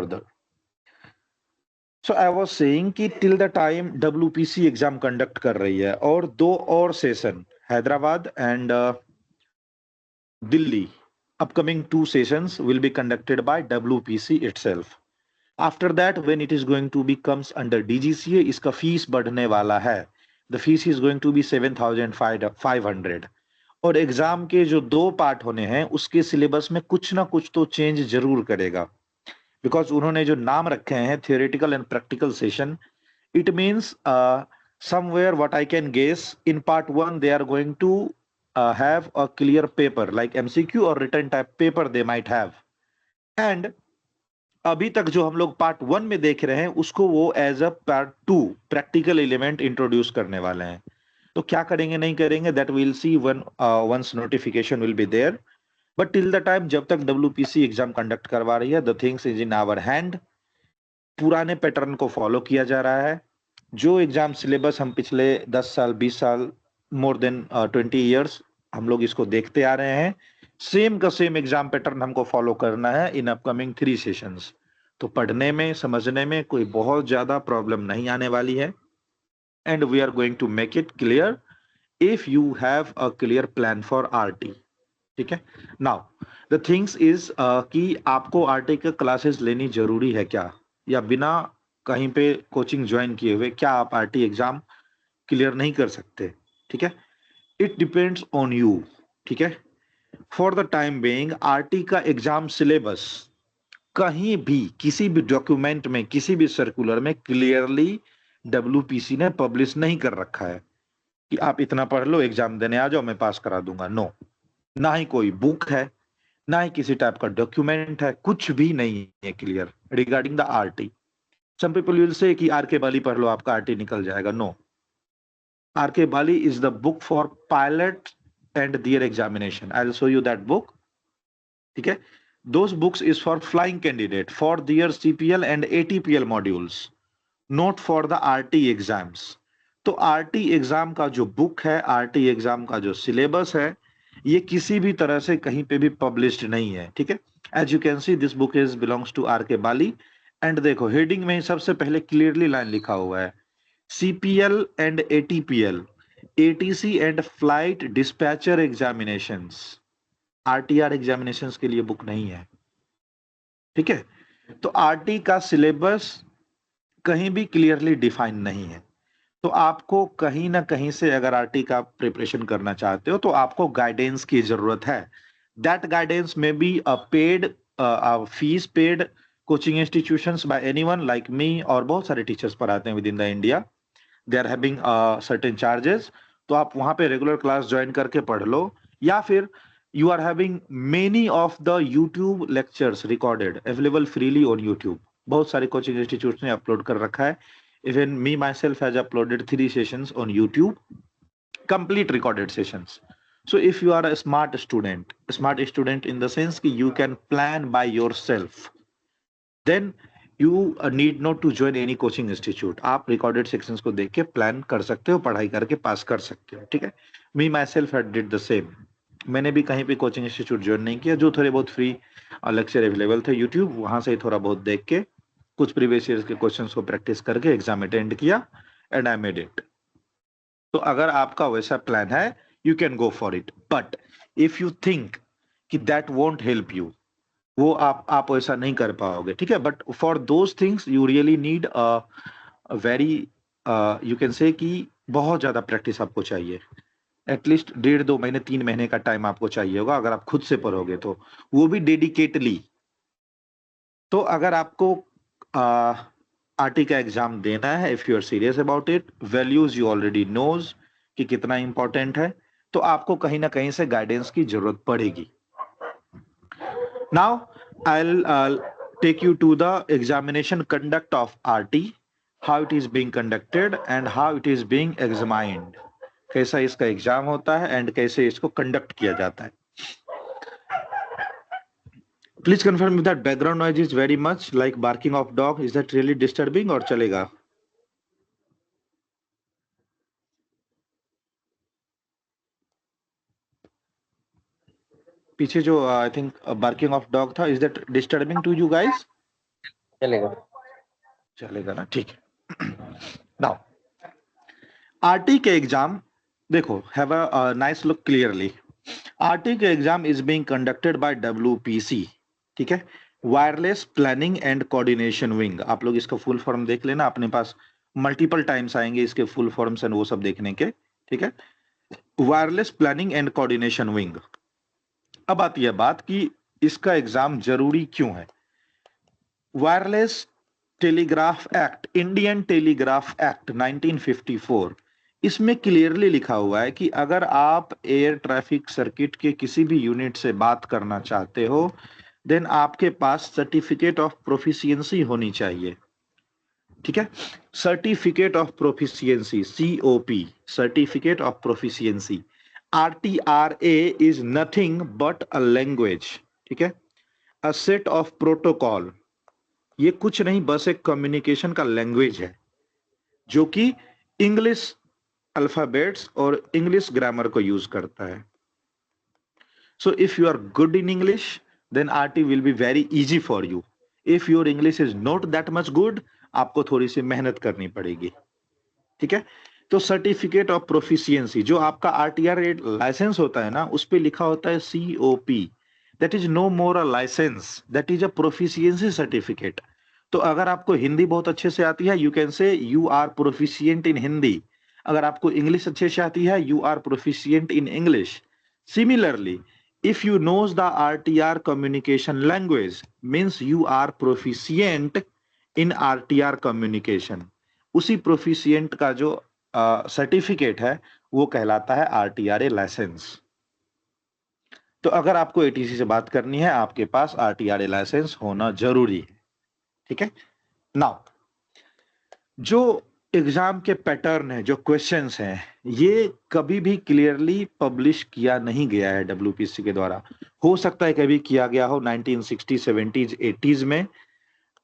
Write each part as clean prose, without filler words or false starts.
further. So I was saying कि till the time WPC exam conduct कर रही है और 2 और session Hyderabad and Delhi, upcoming 2 sessions will be conducted by WPC itself. After that, when it is going to be comes under DGCA, इसका fees बढ़ने वाला है. The fees is going to be 7,500. और एग्जाम के जो 2 पार्ट होने हैं उसके सिलेबस में कुछ ना कुछ तो चेंज जरूर करेगा, बिकॉज उन्होंने जो नाम रखे हैं theoretical and practical session, it means somewhere what I can guess in part 1 they are going to have a clear paper like MCQ or written type paper they might have, and अभी तक जो हम लोग part 1 में देख रहे हैं उसको वो as a part 2 practical element introduce करने वाले हैं. तो क्या करेंगे नहीं करेंगे that will see one once notification will be there, but till the time जब तक WPC एग्जाम कंडक्ट करवा रही है the things is in our hand. पुराने पैटर्न को फॉलो किया जा रहा है. जो एग्जाम सिलेबस हम पिछले 10 साल 20 साल मोर देन 20 इयर्स हम लोग इसको देखते आ रहे हैं, सेम का सेम एग्जाम पैटर्न हमको फॉलो करना है इन अपकमिंग 3 सेशंस. तो पढ़ने में समझने में कोई बहुत ज्यादा प्रॉब्लम नहीं आने वाली है, and we are going to make it clear if you have a clear plan for RT. ठीक है. नाउ द थिंग्स इज कि आपको RT के क्लासेस लेनी जरूरी है क्या, या बिना कहीं पे कोचिंग ज्वाइन किए हुए क्या आप RT एग्जाम क्लियर नहीं कर सकते. ठीक है. It depends on you. ठीक है. For the time being RT का एग्जाम सिलेबस कहीं भी किसी भी डॉक्यूमेंट में किसी भी सर्कुलर में क्लियरली WPC ने पब्लिश नहीं कर रखा है कि आप इतना पढ़ लो एग्जाम देने आ जाओ मैं पास करा दूंगा. नो. ना ही कोई बुक है, ना ही किसी टाइप का डॉक्यूमेंट है, कुछ भी नहीं है clear regarding the RT. Some people will say कि RK बाली पढ़ लो आपका RT निकल जाएगा. No. RK Bali is the book for pilot and their examination. I'll show you that book. ठीक है. Those books is for flying candidate for their CPL and ATPL modules, not for the RT exams. तो RT exam का जो book है, RT exam का जो syllabus है, ये किसी भी तरह से कहीं पे भी पब्लिश्ड नहीं है. ठीक है. As you can see this book is belongs to RK Bali. And देखो हेडिंग में ही सबसे पहले क्लियरली लाइन लिखा हुआ है CPL and ATPL, ATC and Flight Dispatcher Examinations. RTR examinations के लिए बुक नहीं है. ठीक है. तो RT का सिलेबस कहीं भी क्लियरली डिफाइन नहीं है. तो आपको कहीं ना कहीं से अगर RT का प्रिपरेशन करना चाहते हो तो आपको गाइडेंस की जरूरत है. दैट गाइडेंस में be a paid fees paid coaching institutions by anyone like me, और बहुत सारे टीचर्स पढ़ाते हैं within the India. They are having certain charges. तो आप वहां पे रेगुलर क्लास ज्वाइन करके पढ़ लो, या फिर you are having many of the YouTube lectures recorded available freely on YouTube. बहुत सारे कोचिंग इंस्टीट्यूट ने अपलोड कर रखा है. Even me myself has uploaded 3 sessions on YouTube, complete recorded sessions. So if you are a smart student in the sense कि you can plan by yourself, then you need not to join any coaching institute. आप recorded sections को देख के plan कर सकते हो, पढ़ाई करके पास कर सकते हो. ठीक है. Me myself had did the same. मैंने भी कहीं पे कोचिंग इंस्टीट्यूट ज्वाइन नहीं किया. जो थोड़े बहुत फ्री लेक्चर अवेलेबल थे यूट्यूब, वहां से थोड़ा बहुत देख के कुछ प्रीवियस ईयर्स के क्वेश्चंस को प्रैक्टिस करके एग्जाम अटेंड किया एंड आई मेड इट. तो अगर आपका वैसा प्लान है you can go for it, but if you think कि दैट वोंट हेल्प यू, वो आप वैसा नहीं कर पाओगे. ठीक है. But for those things you really need a very you can से कि बहुत ज्यादा प्रैक्टिस आपको चाहिए. एटलीस्ट 1.5-2 महीने 3 महीने का टाइम आपको चाहिए होगा अगर आप खुद से पढ़ोगे तो, वो भी डेडिकेटली. तो अगर आपको RT का एग्जाम देना है, if you are serious about it, values you already knows कि कितना इंपॉर्टेंट है, तो आपको कहीं ना कहीं से गाइडेंस की जरूरत पड़ेगी. Now I'll take you to the examination conduct of RT, how it is being conducted and how it is being examined. कैसा इसका एग्जाम होता है एंड कैसे इसको कंडक्ट किया जाता है. Please confirm that background noise is very much like barking of dog. Is that really disturbing और चलेगा? पीछे जो I think barking of dog था, is that disturbing to you guys? चलेगा। चलेगा ना, ठीक है। नाउ आरटी के एग्जाम देखो, have a nice look clearly. RT के exam is being conducted by WPC, ठीक है, wireless planning and coordination wing. आप लोग इसका फुल फॉर्म देख लेना, अपने पास मल्टीपल टाइम्स आएंगे इसके फुल फॉर्म्स एंड वो सब देखने के, ठीक है। Wireless planning and coordination wing. अब आती है बात कि इसका एग्जाम जरूरी क्यों है। Wireless telegraph act, Indian telegraph act 1954, इसमें क्लियरली लिखा हुआ है कि अगर आप एयर ट्रैफिक सर्किट के किसी भी यूनिट से बात करना चाहते हो, देन आपके पास सर्टिफिकेट ऑफ प्रोफिशिएंसी होनी चाहिए, ठीक है। Certificate of proficiency, COP, certificate of proficiency. RTRA is nothing but a language, ठीक है, अ सेट ऑफ प्रोटोकॉल। ये कुछ नहीं, बस एक कम्युनिकेशन का लैंग्वेज है जो कि इंग्लिश अल्फाबेट्स और इंग्लिश ग्रामर को यूज करता है। So if you are good in English, then RT will be very easy for you. If your English is not that much good, आपको थोड़ी सी मेहनत करनी पड़ेगी, ठीक है। तो सर्टिफिकेट ऑफ प्रोफिशिएंसी, जो आपका आरटीआर लाइसेंस होता है ना, उस पर लिखा होता है COP. That is no more a licence, that is a proficiency certificate. तो अगर आपको हिंदी बहुत अच्छे से आती है, you can say you are proficient in Hindi. अगर आपको इंग्लिश अच्छे से आती है, you are proficient in English. Similarly, if you knows the RTR communication language, means you are proficient in RTR communication। उसी प्रोफिशिएंट का जो सर्टिफिकेट है वो कहलाता है आरटीआरए लाइसेंस। तो अगर आपको एटीसी से बात करनी है, आपके पास आरटीआरए लाइसेंस होना जरूरी है, ठीक है। नाउ जो एग्जाम के पैटर्न है, जो क्वेश्चंस हैं, ये कभी भी क्लियरली पब्लिश किया नहीं गया है डब्ल्यूपीसी के द्वारा। हो सकता है कभी किया गया हो 1960, 70s, 80s में।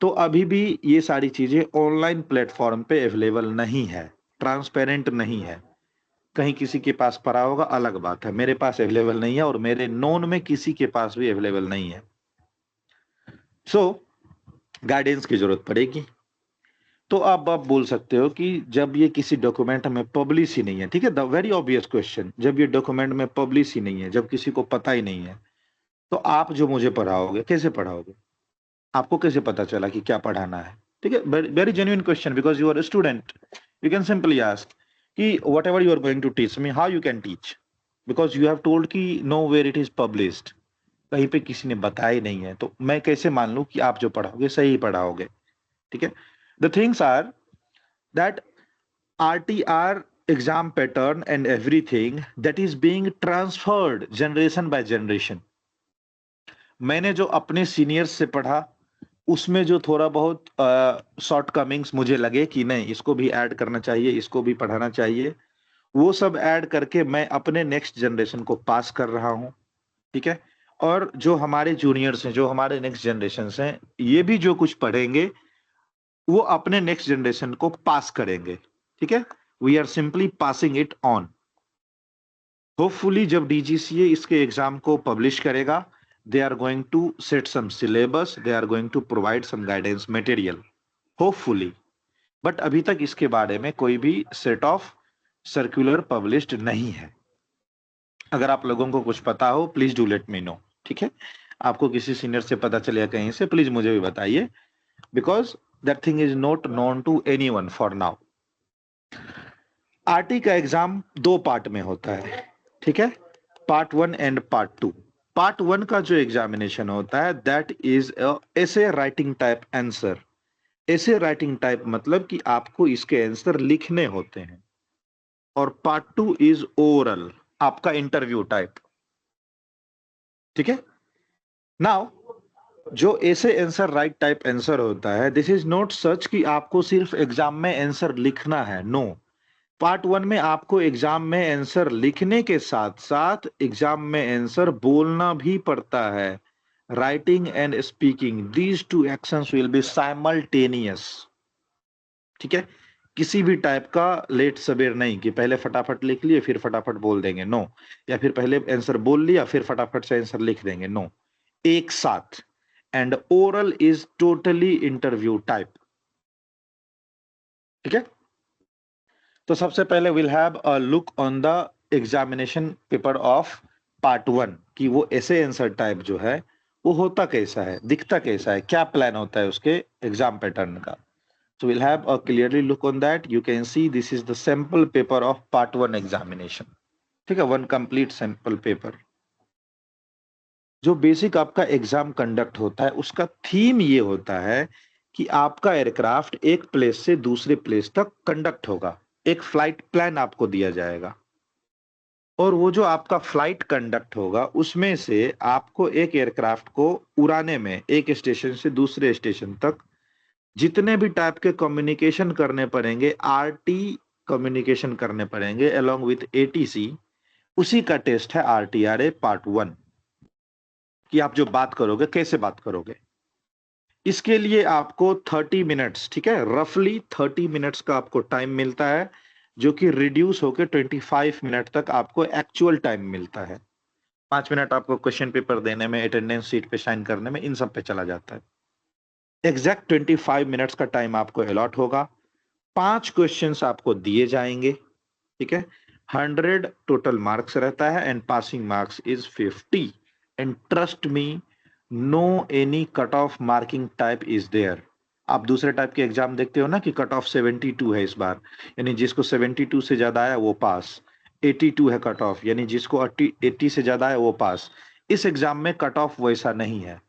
तो अभी भी ये सारी चीजें ऑनलाइन प्लेटफॉर्म पे अवेलेबल नहीं है, ट्रांसपेरेंट नहीं है। कहीं किसी के पास पड़ा होगा, अलग बात है। मेरे पास अवेलेबल नहीं है और मेरे नोन में किसी के पास भी अवेलेबल नहीं है। सो गाइडेंस की जरूरत पड़ेगी। तो अब आप बोल सकते हो कि जब ये किसी डॉक्यूमेंट में पब्लिश ही नहीं है, ठीक है, द वेरी ऑब्वियस क्वेश्चन, जब ये डॉक्यूमेंट में पब्लिश ही नहीं है, जब किसी को पता ही नहीं है, तो आप जो मुझे पढ़ाओगे कैसे पढ़ाओगे? आपको कैसे पता चला कि क्या पढ़ाना है? ठीक है, very genuine question, because you are a student, you can simply ask कि whatever you are going to teach me, how you can teach, because you have told कि nowhere it is published, कहीं पे किसी ने बताया ही नहीं है, तो मैं कैसे मान लूं कि आप जो पढ़ाओगे सही पढ़ाओगे? ठीक है, the things are that RTR exam pattern and everything that is being transferred generation by generation। मैंने जो अपने सीनियर्स से पढ़ा, उसमें जो थोड़ा बहुत शॉर्ट कमिंग्स मुझे लगे कि नहीं, इसको भी ऐड करना चाहिए, इसको भी पढ़ाना चाहिए, वो सब ऐड करके मैं अपने नेक्स्ट जनरेशन को पास कर रहा हूँ, ठीक है। और जो हमारे जूनियर्स हैं, जो हमारे नेक्स्ट जनरेशन हैं, ये भी जो कुछ पढ़ेंगे वो अपने नेक्स्ट जनरेशन को पास करेंगे, ठीक है। We are simply passing it on. Hopefully जब डीजीसीए इसके एग्जाम को पब्लिश करेगा, they are going to set some syllabus, they are going to provide some guidance material, hopefully। But अभी तक इसके बारे में कोई भी सेट ऑफ सर्कुलर पब्लिश्ड नहीं है। अगर आप लोगों को कुछ पता हो, please do let me no, ठीक है। आपको किसी सीनियर से पता चले कहीं से, प्लीज मुझे भी बताइए, because that thing is not known to anyone for now. RT का एग्जाम दो पार्ट में होता है, ठीक है, पार्ट 1 एंड पार्ट 2। पार्ट 1 का जो एग्जामिनेशन होता है, दैट इज ऐसे राइटिंग टाइप आंसर। ऐसे राइटिंग टाइप मतलब कि आपको इसके आंसर लिखने होते हैं। और पार्ट 2 इज ओरल, आपका इंटरव्यू टाइप, ठीक है। नाउ जो ऐसे आंसर राइट टाइप आंसर होता है, दिस इज नॉट सच कि आपको सिर्फ एग्जाम में आंसर लिखना है, नो। पार्ट 1 में आपको एग्जाम में आंसर लिखने के साथ साथ एग्जाम में आंसर बोलना भी पड़ता है। Writing and speaking, these two actions will be simultaneous, ठीक है। किसी भी टाइप का लेट सवेर नहीं कि पहले फटाफट लिख लिए फिर फटाफट बोल देंगे, नो। या फिर पहले आंसर बोल लिया फिर फटाफट से आंसर लिख देंगे, नो। एक साथ and oral is totally interview type. ठीक है, तो सबसे पहले will have a look on the examination paper of part 1 कि वो ऐसे आंसर टाइप जो है वो होता कैसा है, दिखता कैसा है, क्या प्लान होता है उसके एग्जाम पैटर्न का. So we'll have a clearly look on that. You can see this is the sample paper of part 1 examination. ठीक है, वन कंप्लीट सैंपल पेपर. जो बेसिक आपका एग्जाम कंडक्ट होता है उसका थीम ये होता है कि आपका एयरक्राफ्ट एक प्लेस से दूसरे प्लेस तक कंडक्ट होगा. एक फ्लाइट प्लान आपको दिया जाएगा और वो जो आपका फ्लाइट कंडक्ट होगा उसमें से आपको एक एयरक्राफ्ट को उड़ाने में एक स्टेशन से दूसरे स्टेशन तक जितने भी टाइप के कम्युनिकेशन करने पड़ेंगे, आरटी कम्युनिकेशन करने पड़ेंगे अलोंग विथ एटीसी, उसी का टेस्ट है आरटीआरए पार्ट 1 कि आप जो बात करोगे कैसे बात करोगे. इसके लिए आपको 30 मिनट्स, ठीक है, रफली 30 मिनट्स का आपको टाइम मिलता है जो कि रिड्यूस होकर 25 मिनट तक आपको एक्चुअल टाइम मिलता है. 5 मिनट आपको क्वेश्चन पेपर देने में, अटेंडेंस सीट पे साइन करने में, इन सब पे चला जाता है. एग्जैक्ट 25 मिनट्स का टाइम आपको अलॉट होगा. 5 क्वेश्चंस आपको दिए जाएंगे. ठीक है, 100 टोटल मार्क्स रहता है and passing marks is 50. And trust me, no any cut off marking type is there. आप दूसरे टाइप के एग्जाम देखते हो ना कि कट ऑफ 72 है इस बार, यानी जिसको 72 से ज्यादा आया वो पास. 82 है कट ऑफ, यानी जिसको 80 से ज्यादा है वो पास. इस एग्जाम में कट ऑफ वैसा नहीं है.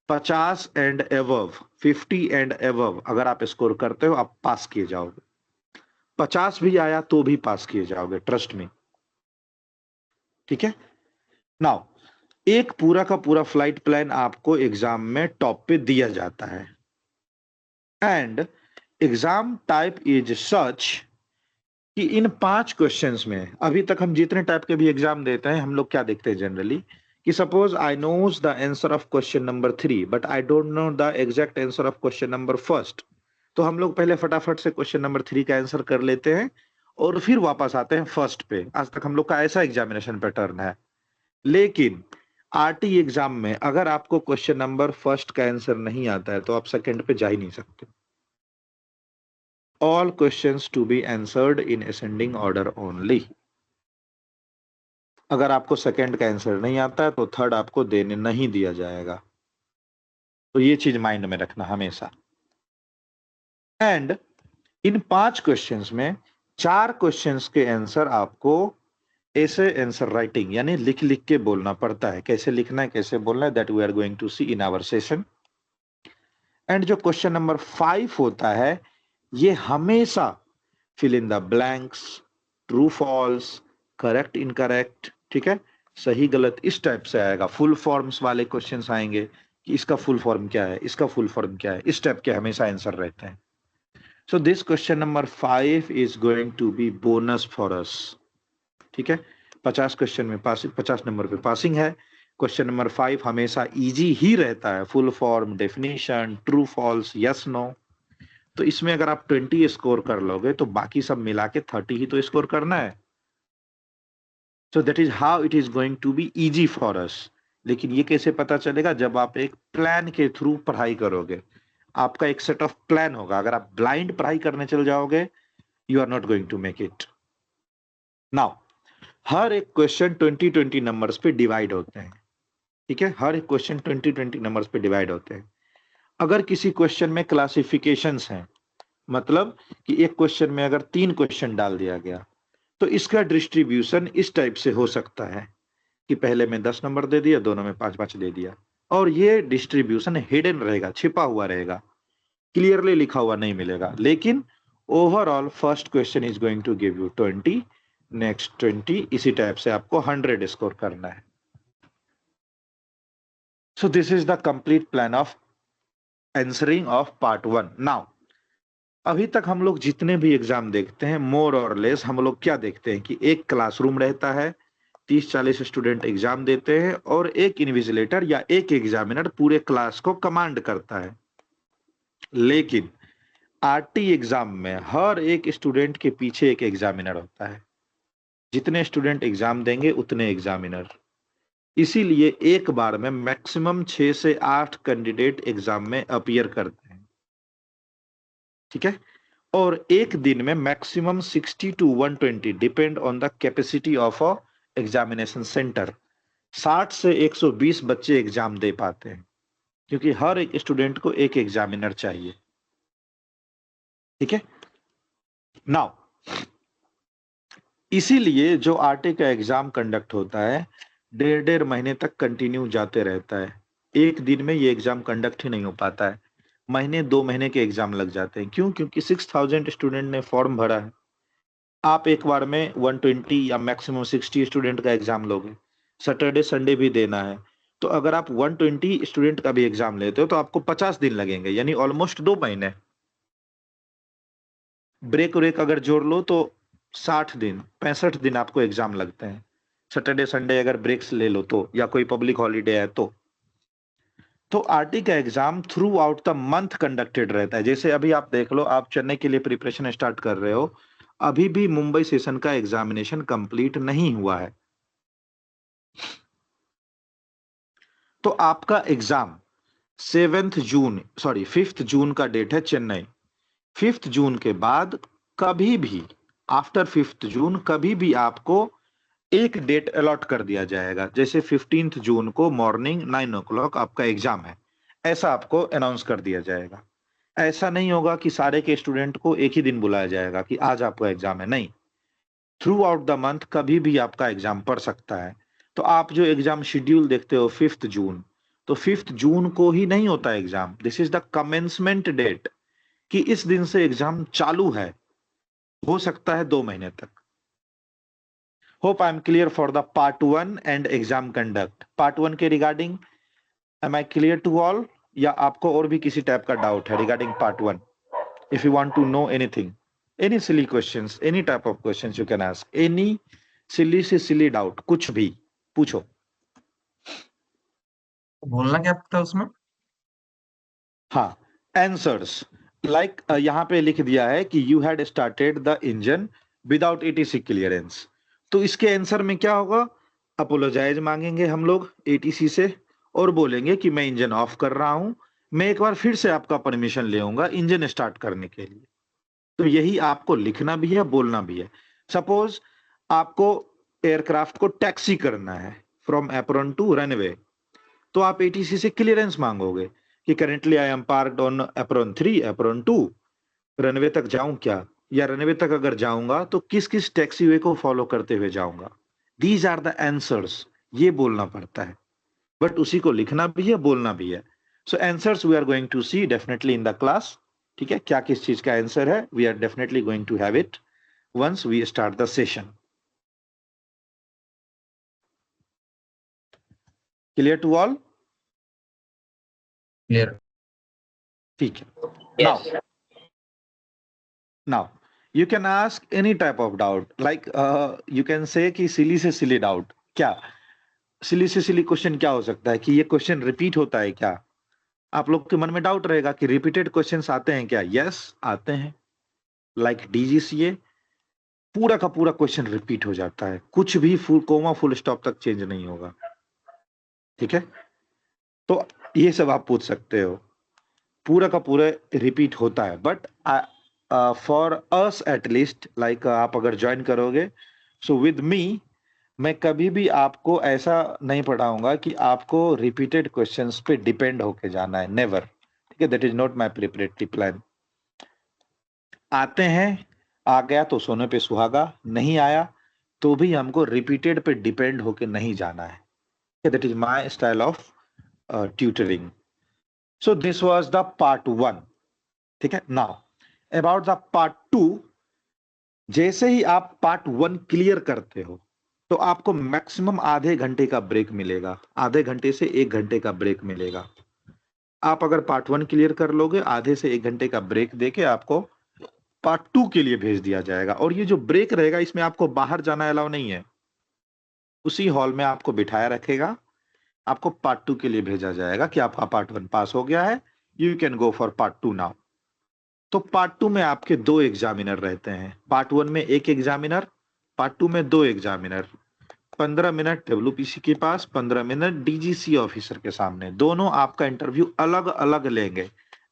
50 एंड एबव, 50 एंड एबव अगर आप स्कोर करते हो आप पास किए जाओगे. 50 भी आया तो भी पास किए जाओगे, ट्रस्ट मी. ठीक है, नाउ एक पूरा का पूरा फ्लाइट प्लान आपको एग्जाम में टॉप पे दिया जाता है and exam type is such कि इन 5 क्वेश्चंस में, अभी तक हम जितने टाइप के भी एग्जाम देते हैं हम लोग क्या देखते हैं जनरली कि suppose I knows the answer of question number 3 but I don't know the exact answer of question number first. तो हम लोग पहले फटाफट से क्वेश्चन नंबर 3 का आंसर कर लेते हैं और फिर वापस आते हैं फर्स्ट पे. आज तक हम लोग का ऐसा एग्जामिनेशन पैटर्न है. लेकिन आरटी एग्जाम में अगर आपको क्वेश्चन नंबर फर्स्ट का आंसर नहीं आता है तो आप सेकंड पे जा ही नहीं सकते. All questions to be answered in ascending order only. अगर आपको सेकंड का आंसर नहीं आता है तो थर्ड आपको देने नहीं दिया जाएगा. तो ये चीज माइंड में रखना हमेशा. एंड इन 5 क्वेश्चंस में 4 क्वेश्चंस के आंसर आपको ऐसे आंसर राइटिंग यानी लिख लिख के बोलना पड़ता है. कैसे लिखना है, कैसे बोलना है, that we are going to see in our session. And जो क्वेश्चन नंबर 5 होता है ये हमेशा fill in the blanks, true false, correct incorrect, ठीक है, सही गलत, इस टाइप से आएगा. फुल फॉर्म्स वाले क्वेश्चंस आएंगे कि इसका फुल फॉर्म क्या है, इसका फुल फॉर्म क्या है, इस टाइप के हमेशा आंसर रहते हैं. So this question number 5 is going to be bonus for us. ठीक है, 50 क्वेश्चन में पासिंग, 50 नंबर पे पासिंग है. क्वेश्चन नंबर 5 हमेशा इजी ही रहता है. Full form, definition, true false, yes no. तो इसमें अगर आप 20 स्कोर कर लोगे तो बाकी सब मिला के 30 ही तो स्कोर करना है. So that is how it is going to be easy for us. लेकिन ये कैसे पता चलेगा? जब आप एक प्लान के थ्रू पढ़ाई करोगे. आपका एक सेट ऑफ प्लान होगा. अगर आप ब्लाइंड पढ़ाई करने चल जाओगे you are not going to make it. Now हर एक क्वेश्चन 20-20 नंबर्स पे डिवाइड होते हैं. ठीक है, हर एक क्वेश्चन 20-20 नंबर्स पे डिवाइड होते हैं. अगर किसी क्वेश्चन में क्लासिफिकेशंस हैं, मतलब कि एक क्वेश्चन में अगर 3 क्वेश्चन डाल दिया गया तो इसका डिस्ट्रीब्यूशन इस टाइप से हो सकता है कि पहले में 10 नंबर दे दिया, दोनों में 5-5 दे दिया. और ये डिस्ट्रीब्यूशन हिडन रहेगा, छिपा हुआ रहेगा, क्लियरली लिखा हुआ नहीं मिलेगा. लेकिन overall first question is going to give you 20, next 20, इसी टाइप से आपको 100 स्कोर करना है. So this is the complete plan of answering of part 1. Now अभी तक हम लोग जितने भी एग्जाम देखते हैं मोर और लेस हम लोग क्या देखते हैं कि एक क्लासरूम रहता है, 30-40 स्टूडेंट एग्जाम देते हैं और एक इन्विजिलेटर या एक एग्जामिनर पूरे क्लास को कमांड करता है. लेकिन आरटी एग्जाम में हर एक स्टूडेंट के पीछे एक एग्जामिनर होता है. जितने स्टूडेंट एग्जाम देंगे उतने एग्जामिनर. इसीलिए एक बार में मैक्सिमम 6 से 8 कैंडिडेट एग्जाम में अपीयर करते हैं, ठीक है। और एक दिन में maximum 60 to 120 depend on the capacity of a examination centre. 60 से 120 बच्चे एग्जाम दे पाते हैं, क्योंकि हर एक स्टूडेंट को एक एग्जामिनर चाहिए, ठीक है। नाउ इसीलिए जो आरटी का एग्जाम कंडक्ट होता है 1.5 महीने तक कंटिन्यू जाते रहता है। एक दिन में ये एग्जाम कंडक्ट ही नहीं हो पाता है, महीने 2 महीने के एग्जाम लग जाते हैं। क्यों? क्योंकि 6000 स्टूडेंट ने फॉर्म भरा है। आप एक बार में 120 या मैक्सिमम 60 स्टूडेंट का एग्जाम लोगे, सैटरडे संडे भी देना है, तो अगर आप 120 स्टूडेंट का भी एग्जाम लेते हो तो आपको 50 दिन लगेंगे, यानी ऑलमोस्ट 2 महीने। ब्रेक व्रेक अगर जोड़ लो तो 60 दिन, 65 दिन आपको एग्जाम लगते हैं, सैटरडे संडे अगर ब्रेक्स ले लो तो, या कोई पब्लिक हॉलीडे है तो आरटी का exam through out the month conducted रहता है। जैसे अभी आप देख लो, आप चेन्नई के लिए प्रिपरेशन स्टार्ट कर रहे हो, अभी भी मुंबई सेशन का एग्जामिनेशन कंप्लीट नहीं हुआ है, तो आपका एग्जाम 5th जून का डेट है चेन्नई। 5th जून के बाद कभी भी, आफ्टर 5th जून कभी भी आपको एक डेट अलॉट कर दिया जाएगा। जैसे 15th जून को मॉर्निंग 9 o'clock आपका एग्जाम है, ऐसा आपको अनाउंस कर दिया जाएगा। ऐसा नहीं होगा कि सारे के स्टूडेंट को एक ही दिन बुलाया जाएगा कि आज आपका एग्जाम है, नहीं। थ्रू आउट द मंथ कभी भी आपका एग्जाम पड़ सकता है। तो आप जो एग्जाम शेड्यूल देखते हो 5th जून, तो 5th जून को ही नहीं होता exam, this is the commencement date, कि इस दिन से एग्जाम चालू है, हो सकता है 2 महीने तक। Hope I am clear for the part 1 and exam conduct. Part 1 के regarding am I clear to all, या आपको और भी किसी टाइप का डाउट है regarding part 1? If you want to know anything, any silly questions, any type of questions you can ask, any silly से silly doubt, कुछ भी पूछो। बोलना क्या पड़ता है उसमें? हाँ, आंसर्स लाइक यहाँ पे लिख दिया है कि you had started the engine without ATC clearance, तो इसके आंसर में क्या होगा? अपोलोजाइज मांगेंगे हम लोग एटीसी से, और बोलेंगे कि मैं इंजन ऑफ कर रहा हूं, मैं एक बार फिर से आपका परमिशन ले आऊंगा इंजन स्टार्ट करने के लिए। तो यही आपको लिखना भी है, बोलना भी है। सपोज आपको एयरक्राफ्ट को टैक्सी करना है फ्रॉम एप्रॉन टू रनवे, तो आप एटीसी से क्लियरेंस मांगोगे कि currently I am parked on apron 3, apron 2, runway तक जाऊं क्या, या रनवे तक अगर जाऊंगा तो किस किस टैक्सीवे को फॉलो करते हुए जाऊंगा। दीज आर द आंसर्स, ये बोलना पड़ता है, बट उसी को लिखना भी है, बोलना भी है। So answers we are going to see definitely in the class, ठीक है। क्या किस चीज का आंसर है, we are definitely going to have it once we start the session. Clear to all? Clear. ठीक है। Now now you can ask any type of doubt, like you can say कि सिली से सिली डाउट। क्या सिली से silly question क्या हो सकता है? कि ये क्वेश्चन रिपीट होता है क्या? आप लोग के मन में डाउट रहेगा कि रिपीटेड क्वेश्चंस आते हैं क्या? यस, आते हैं। लाइक डीजीसीए पूरा का पूरा क्वेश्चन रिपीट हो जाता है, कुछ भी फुल कोमा फुल स्टॉप तक चेंज नहीं होगा, ठीक है। तो ये सब आप पूछ सकते हो, पूरा का पूरा रिपीट होता है। But for us at least, like आप अगर ज्वाइन करोगे, सो विद मी, मैं कभी भी आपको ऐसा नहीं पढ़ाऊंगा कि आपको रिपीटेड क्वेश्चंस पे डिपेंड होके जाना है, नेवर, ठीक है। That is not my preparatory plan. आते हैं, आ गया तो सोने पे सुहागा, नहीं आया तो भी हमको रिपीटेड पे डिपेंड होके नहीं जाना है, that is my style of tutoring. So this was the part 1, ठीक है। नाउ अबाउट द पार्ट 2, जैसे ही आप पार्ट 1 क्लियर करते हो तो आपको मैक्सिमम आधे घंटे का ब्रेक मिलेगा, आधे घंटे से 1 घंटे का ब्रेक मिलेगा। आप अगर पार्ट 1 क्लियर कर लोगे, आधे से 1 घंटे का ब्रेक देके आपको पार्ट 2 के लिए भेज दिया जाएगा। और ये जो ब्रेक रहेगा इसमें आपको बाहर जाना अलाउ नहीं है, उसी हॉल में आपको बिठाया रखेगा, आपको पार्ट 2 के लिए भेजा जाएगा कि आपका पार्ट 1 पास हो गया है, you can go for part 2 now. तो पार्ट 2 में आपके 2 एग्जामिनर रहते हैं, पार्ट 1 में 1 एग्जामिनर, पार्ट 2 में 2 एग्जामिनर। 15 मिनट डब्ल्यूपीसी के पास, 15 मिनट डीजीसी ऑफिसर के सामने। दोनों आपका इंटरव्यू अलग अलग लेंगे।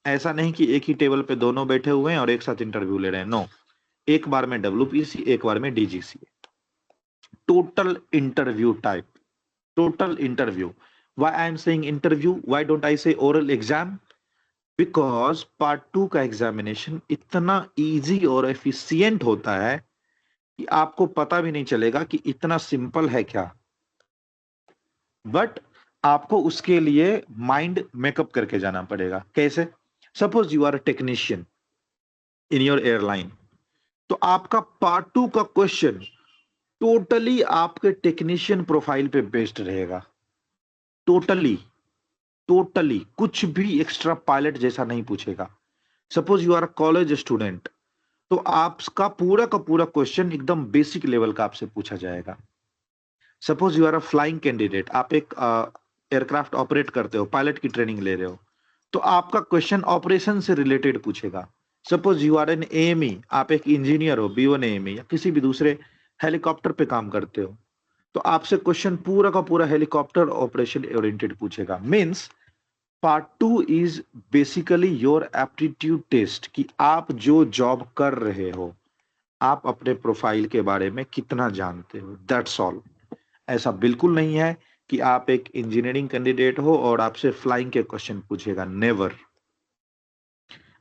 ऐसा नहीं कि एक ही टेबल पे दोनों बैठे हुए हैं और एक साथ इंटरव्यू ले रहे हैं, नो। एक बार में डब्ल्यूपीसी, एक बार में DGC. Total interview type, total interview. Why I am saying interview? Why don't I say oral exam? Because part 2 का एग्जामिनेशन इतना इजी और एफिशिएंट होता है कि आपको पता भी नहीं चलेगा कि इतना सिंपल है क्या। बट आपको उसके लिए माइंड मेकअप करके जाना पड़ेगा। कैसे? Suppose you are a technician in your airline, तो आपका पार्ट 2 का क्वेश्चन टोटली आपके टेक्नीशियन प्रोफाइल पे बेस्ड रहेगा। टोटली टोटली कुछ भी एक्स्ट्रा पायलट जैसा नहीं पूछेगा। Suppose you are a college student, तो आपका पूरा का पूरा क्वेश्चन एकदम बेसिक लेवल का आपसे पूछा जाएगा। Suppose you are a flying candidate, आप एक एयरक्राफ्ट ऑपरेट करते हो, पायलट की ट्रेनिंग ले रहे हो, तो आपका क्वेश्चन ऑपरेशन से रिलेटेड पूछेगा। Suppose you are an AME, आप एक इंजीनियर हो, B1 एएमई या किसी भी दूसरे हेलीकॉप्टर पे काम करते हो, तो आपसे क्वेश्चन पूरा का पूरा हेलीकॉप्टर ऑपरेशन ओरिएंटेड पूछेगा। Means part 2 is basically your aptitude test, कि आप जो जॉब कर रहे हो, आप अपने प्रोफाइल के बारे में कितना जानते हो, दैट्स ऑल। ऐसा बिल्कुल नहीं है कि आप एक इंजीनियरिंग कैंडिडेट हो और आपसे फ्लाइंग के क्वेश्चन पूछेगा, नेवर।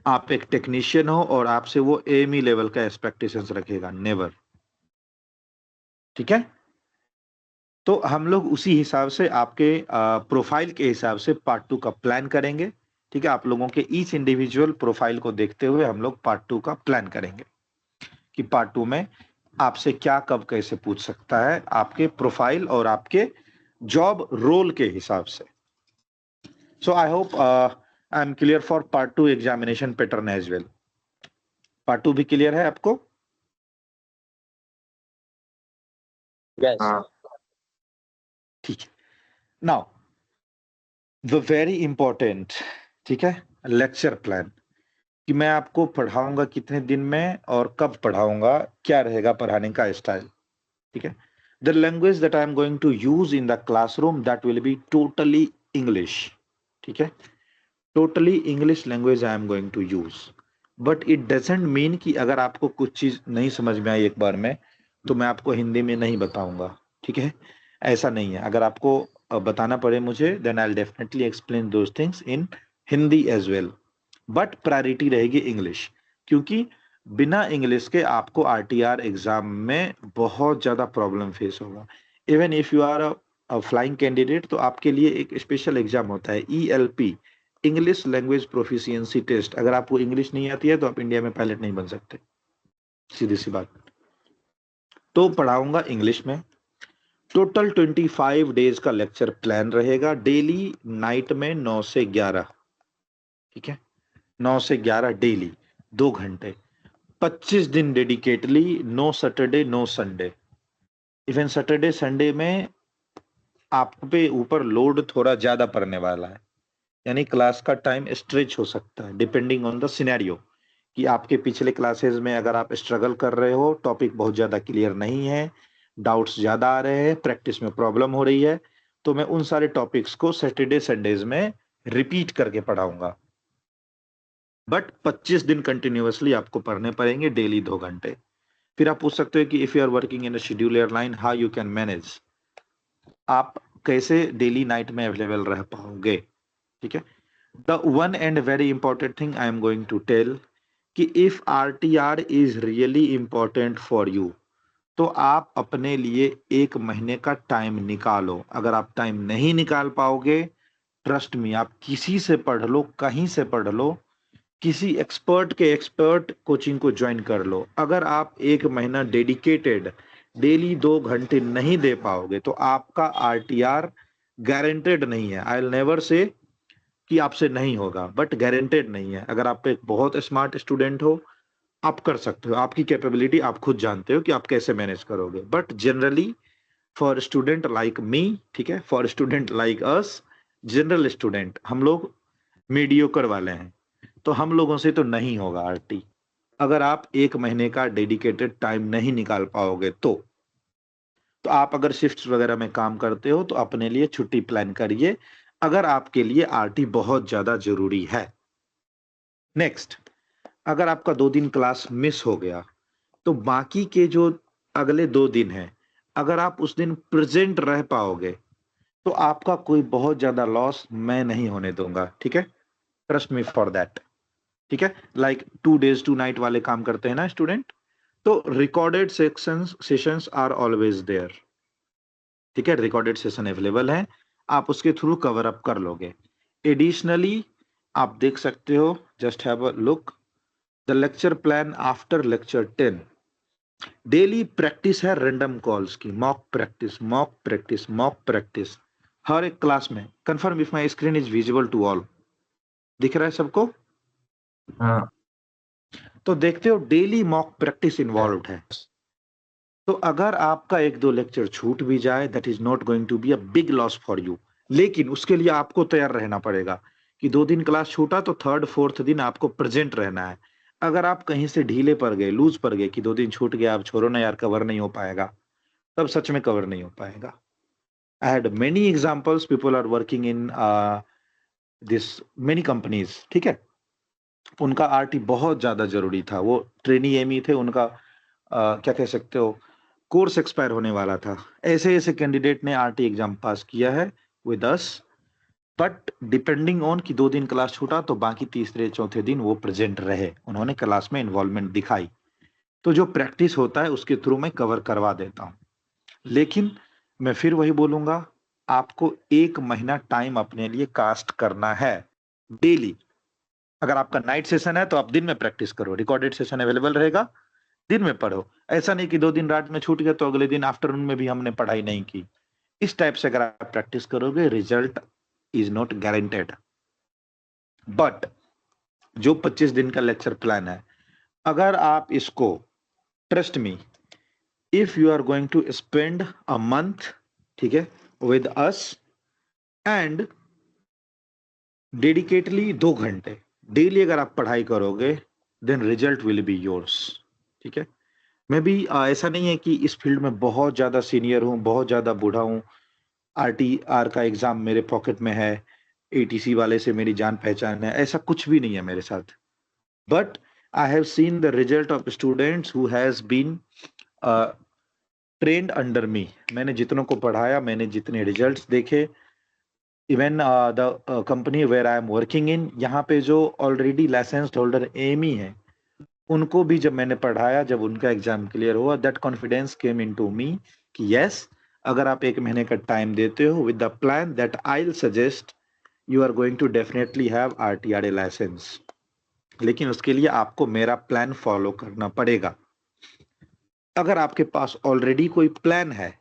आप एक टेक्नीशियन हो और आपसे वो एएमई लेवल का एक्सपेक्टेशंस रखेगा, नेवर। ठीक है? तो हम लोग उसी हिसाब से आपके प्रोफाइल के हिसाब से पार्ट 2 का प्लान करेंगे। ठीक है? आप लोगों के ईच इंडिविजुअल प्रोफाइल को देखते हुए हम लोग पार्ट 2 का प्लान करेंगे कि पार्ट 2 में आपसे क्या कब कैसे पूछ सकता है, आपके प्रोफाइल और आपके जॉब रोल के हिसाब से। So I hope I am clear for part 2 examination pattern as well. Part 2 भी क्लियर है आपको? Yes. हाँ ठीक है। नाउ द वेरी इंपॉर्टेंट, ठीक है, लेक्चर प्लान, कि मैं आपको पढ़ाऊंगा कितने दिन में और कब पढ़ाऊंगा, क्या रहेगा पढ़ाने का स्टाइल। ठीक है? The language that I am going to use in the classroom, that will be totally English. ठीक है? Totally English language I am going to use. But it doesn't mean कि अगर आपको कुछ चीज नहीं समझ में आई एक बार में, तो मैं आपको हिंदी में नहीं बताऊंगा। ठीक है? ऐसा नहीं है। अगर आपको बताना पड़े मुझे, then I will definitely explain those things in Hindi as well. But priority रहेगी इंग्लिश, क्योंकि बिना इंग्लिश के आपको आरटीआर एग्जाम में बहुत ज्यादा प्रॉब्लम फेस होगा। Even if you are a flying candidate, तो आपके लिए एक स्पेशल एग्जाम होता है, ELP, English language proficiency test. अगर आपको इंग्लिश नहीं आती है तो आप इंडिया में पायलट नहीं बन सकते, सीधी सी बात। तो पढ़ाऊंगा इंग्लिश में। टोटल 25 डेज का लेक्चर प्लान रहेगा, डेली नाइट में 9 से 11। ठीक है? 9 से 11 डेली, 2 घंटे, 25 दिन dedicatedly, no Saturday no Sunday. Even Saturday Sunday में आप पे ऊपर लोड थोड़ा ज्यादा पड़ने वाला है, यानी क्लास का टाइम स्ट्रेच हो सकता है डिपेंडिंग ऑन द सिनेरियो, कि आपके पिछले क्लासेस में अगर आप स्ट्रगल कर रहे हो, टॉपिक बहुत ज्यादा क्लियर नहीं है, डाउट्स ज्यादा आ रहे हैं, प्रैक्टिस में प्रॉब्लम हो रही है, तो मैं उन सारे टॉपिक्स को सैटरडे संडेज में रिपीट करके पढ़ाऊंगा। बट 25 दिन कंटिन्यूअसली आपको पढ़ने पड़ेंगे, डेली 2 घंटे। फिर आप पूछ सकते हो कि if you are working in a schedule airline, how you can manage, आप कैसे डेली नाइट में अवेलेबल रह पाओगे। ठीक है? The one and very important thing I am going to tell, कि if RTR is really important for you, तो आप अपने लिए 1 महीने का टाइम निकालो। अगर आप टाइम नहीं निकाल पाओगे, ट्रस्ट मी, आप किसी से पढ़ लो, कहीं से पढ़ लो, किसी एक्सपर्ट के एक्सपर्ट कोचिंग को ज्वाइन कर लो। अगर आप 1 महीना डेडिकेटेड डेली 2 घंटे नहीं दे पाओगे, तो आपका आरटीआर गारंटेड नहीं है। आई विल नेवर से कि आपसे नहीं होगा, बट गारंटेड नहीं है। अगर आप एक बहुत स्मार्ट स्टूडेंट हो, आप कर सकते हो, आपकी कैपेबिलिटी आप खुद जानते हो कि आप कैसे मैनेज करोगे। But generally for student like me, ठीक है, for student like us, general student, हम लोग मीडियोकर वाले हैं, तो हम लोगों से तो नहीं होगा आरटी, अगर आप 1 महीने का डेडिकेटेड टाइम नहीं निकाल पाओगे तो। तो आप अगर शिफ्ट्स वगैरह में काम करते हो तो अपने लिए छुट्टी प्लान करिए, अगर आपके लिए आरटी बहुत ज्यादा जरूरी है। नेक्स्ट, अगर आपका 2 दिन क्लास मिस हो गया तो बाकी के जो अगले 2 दिन हैं, अगर आप उस दिन प्रेजेंट रह पाओगे तो आपका कोई बहुत ज्यादा लॉस मैं नहीं होने दूंगा, ठीक है? ट्रस्ट मी फॉर दैट, ठीक है? लाइक 2 days 2 night वाले काम करते हैं ना स्टूडेंट, तो recorded sessions are always there, ठीक है? रिकॉर्डेड सेशन अवेलेबल है, आप उसके थ्रू कवर अप कर लोगे। एडिशनली आप देख सकते हो, just have a look the lecture plan after lecture 10। Daily practice है रैंडम कॉल्स की, mock practice, mock practice, mock practice हर एक क्लास में। Confirm if my screen is visible to all, दिख रहा है सबको? हाँ तो देखते हो डेली मॉक प्रैक्टिस इन्वॉल्व है। तो अगर आपका 1-2 लेक्चर छूट भी जाए, that is not going to be a big loss for you, लेकिन उसके लिए आपको तैयार रहना पड़ेगा कि 2 दिन क्लास छूटा तो 3rd 4th दिन आपको प्रेजेंट रहना है। अगर आप कहीं से ढीले पड़ गए, लूज पड़ गए कि 2 दिन छूट गया, अब छोड़ो ना यार, कवर नहीं हो पाएगा, तब सच में कवर नहीं हो पाएगा। I had many examples, people are working in this many companies, ठीक है? उनका आरटी बहुत ज्यादा जरूरी था, वो ट्रेनी एमई थे, उनका क्या कह सकते हो, कोर्स एक्सपायर होने वाला था। ऐसे ऐसे कैंडिडेट ने आरटी एग्जाम पास किया है with us, but depending on कि 2 दिन क्लास छूटा तो बाकी तीसरे चौथे दिन वो प्रेजेंट रहे, उन्होंने क्लास में इन्वॉल्वमेंट दिखाई। तो जो प्रैक्टिस होता है उसके थ्रू मैं कवर करवा देता हूँ। लेकिन मैं फिर वही बोलूंगा, आपको 1 महीना टाइम अपने लिए कास्ट करना है डेली। अगर आपका नाइट सेशन है तो आप दिन में प्रैक्टिस करो, रिकॉर्डेड सेशन अवेलेबल रहेगा, दिन में पढ़ो। ऐसा नहीं कि 2 दिन रात में छूट गया तो अगले दिन आफ्टरनून में भी हमने पढ़ाई नहीं की। इस टाइप से अगर आप प्रैक्टिस करोगे, result is not guaranteed. But जो 25 दिन का लेक्चर प्लान है, अगर आप इसको, trust me, if you are going to spend a month, ठीक है, विद अस एंड डेडिकेटली 2 घंटे डेली अगर आप पढ़ाई करोगे, then result will be yours, ठीक है? मैं भी ऐसा नहीं है कि इस फील्ड में बहुत ज्यादा सीनियर हूँ, बहुत ज्यादा बूढ़ा हूँ, आरटीआर का एग्जाम मेरे पॉकेट में है, एटीसी वाले से मेरी जान पहचान है, ऐसा कुछ भी नहीं है मेरे साथ। But I have seen the result of students who has been trained under me. मैंने जितनों को पढ़ाया, मैंने जितने रिजल्ट्स देखे, even the company where I am working in, यहाँ पे जो ऑलरेडी लाइसेंस्ड होल्डर एमी है, उनको भी जब मैंने पढ़ाया, जब उनका एग्जाम क्लियर हुआ, that confidence came into me कि यस, अगर आप 1 महीने का टाइम देते हो with the plan that I will suggest, you are going to definitely have RTRA licence. लेकिन उसके लिए आपको मेरा प्लान फॉलो करना पड़ेगा। अगर आपके पास ऑलरेडी कोई प्लान है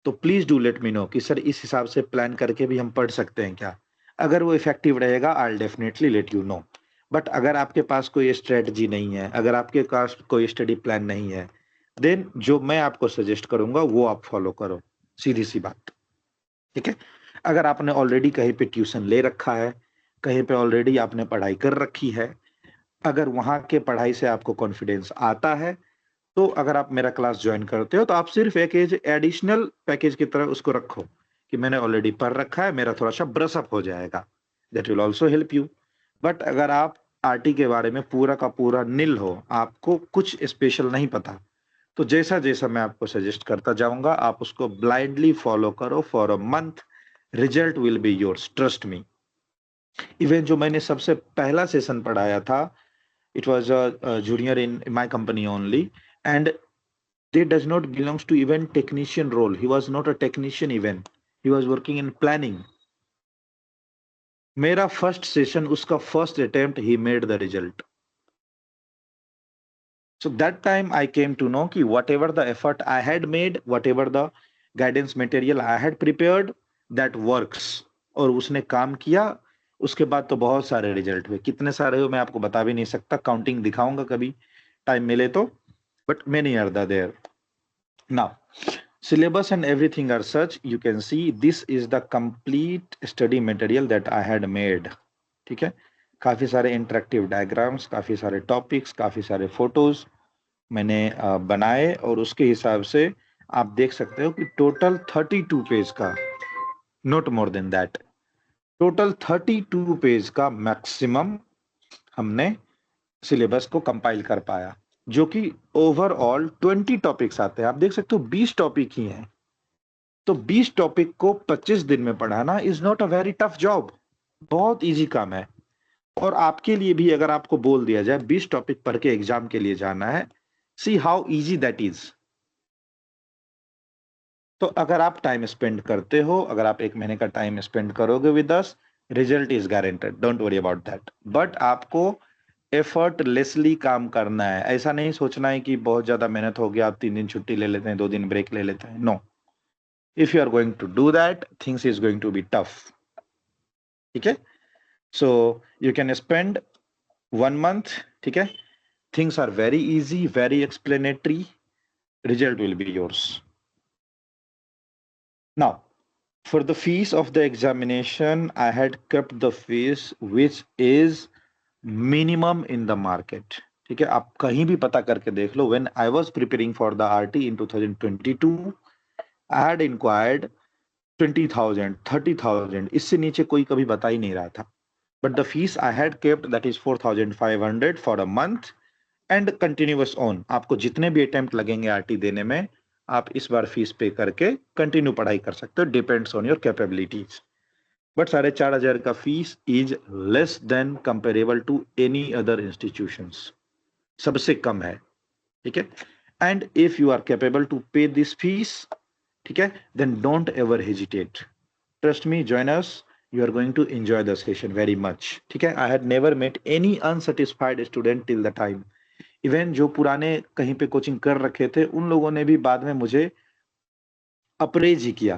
तो please do let me no कि सर इस हिसाब से प्लान करके भी हम पढ़ सकते हैं क्या। अगर वो इफेक्टिव रहेगा, आई will definitely let you know. But अगर आपके पास कोई स्ट्रेटजी नहीं है, अगर आपके पास कोई स्टडी प्लान नहीं है, देन जो मैं आपको सजेस्ट करूंगा वो आप फॉलो करो, सीधी सी बात, ठीक है? अगर आपने ऑलरेडी कहीं पे ट्यूशन ले रखा है, कहीं पे ऑलरेडी आपने पढ़ाई कर रखी है, अगर वहां के पढ़ाई से आपको कॉन्फिडेंस आता है, तो अगर आप मेरा क्लास ज्वाइन करते हो तो आप सिर्फ एक एडिशनल पैकेज की तरह उसको रखो कि मैंने ऑलरेडी पढ़ रखा है, मेरा थोड़ा सा ब्रश अप हो जाएगा, that will also help you. But अगर आप आरटी के बारे में पूरा का पूरा नील हो, आपको कुछ स्पेशल नहीं पता, तो जैसा जैसा मैं आपको सजेस्ट करता जाऊंगा आप उसको ब्लाइंडली फॉलो करो for a month, result will be yours, trust me. Even जो मैंने सबसे पहला सेशन पढ़ाया था, it was a junior in my company only, and they does not belongs to even technician role, he was not a technician even, he was working in planning. मेरा first session, उसका first attempt, he made the result. So that time I came to know कि whatever the effort I had made, whatever the guidance material I had prepared, that works. और उसने काम किया, उसके बाद तो बहुत सारे रिजल्ट हुए। कितने सारे हुए मैं आपको बता भी नहीं सकता, काउंटिंग दिखाऊंगा कभी टाइम मिले तो, but many are there. Now syllabus and everything are such, you can see this is the complete study material that I had made, ठीक है? काफी सारे इंटरेक्टिव डायग्राम्स, काफी सारे टॉपिक्स, काफी सारे फोटोज मैंने बनाए, और उसके हिसाब से आप देख सकते हो कि टोटल 32 पेज का, not more than that, total 32 page का मैक्सिमम हमने सिलेबस को कंपाइल कर पाया, जो कि ओवरऑल 20 टॉपिक्स आते हैं। आप देख सकते हो 20 टॉपिक ही हैं, तो 20 टॉपिक को 25 दिन में पढ़ाना is not a very tough job, बहुत इजी काम है। और आपके लिए भी अगर आपको बोल दिया जाए 20 टॉपिक पढ़ के एग्जाम के लिए जाना है, see how easy that is. तो अगर आप टाइम स्पेंड करते हो, अगर आप 1 महीने का टाइम स्पेंड करोगे with us, result is guaranteed, don't worry about that. But आपको एफर्टलेसली काम करना है, ऐसा नहीं सोचना है कि बहुत ज्यादा मेहनत हो गया, आप 3 दिन छुट्टी ले लेते हैं, 2 दिन ब्रेक ले लेते हैं। No, if you are going to do that, things is going to be tough. ठीक है, so you can spend 1 month, ठीक है, things are very easy, very explanatory, result will be yours. Now, for the fees of the examination, I had kept the fees which is minimum in the market. ठीक है, आप कहीं भी पता करके देख लो। When I was preparing for the RT in 2022, I had inquired 20,000, 30,000, इससे नीचे कोई कभी बता ही नहीं रहा था। But the fees I had kept, that is 4,500 for a month and continuous on. आपको जितने भी अटेम्प्ट लगेंगे आरटी देने में, आप इस बार फीस पे करके कंटिन्यू पढ़ाई कर सकते हो, depends on your capabilities. But 4,500 का fees is less than comparable to any other institutions, सबसे कम है। ठीक है, and if you are capable to pay this fees, ठीक है, then don't ever hesitate, trust me, join us, you are going to enjoy the session very much. ठीक है, I had never met any unsatisfied student till the time. Even जो पुराने कहीं पे coaching कर रखे थे, उन लोगों ने भी बाद में मुझे अप्रेज ही किया